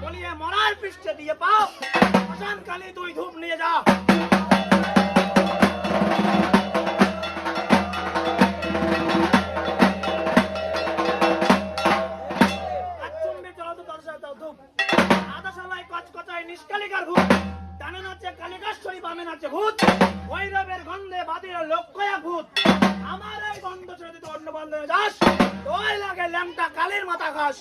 বলিয়ে মরার পৃষ্ঠে দিয়ে পাও শ্মশান কালী তুই ধূপ নিয়ে যা। নিষ্কালিকার ভূত ডানে নাচে কালিকাশ্বরী বামে নাচে ভূত ভৈরবের গন্ধে বাদির লক্ষ্যয়া ভূত আমার এই গন্ধ ছেড়ে তুই অন্য বন্ধনে যাস তোর লাগে ল্যাংটা কালীর মাথা খাস।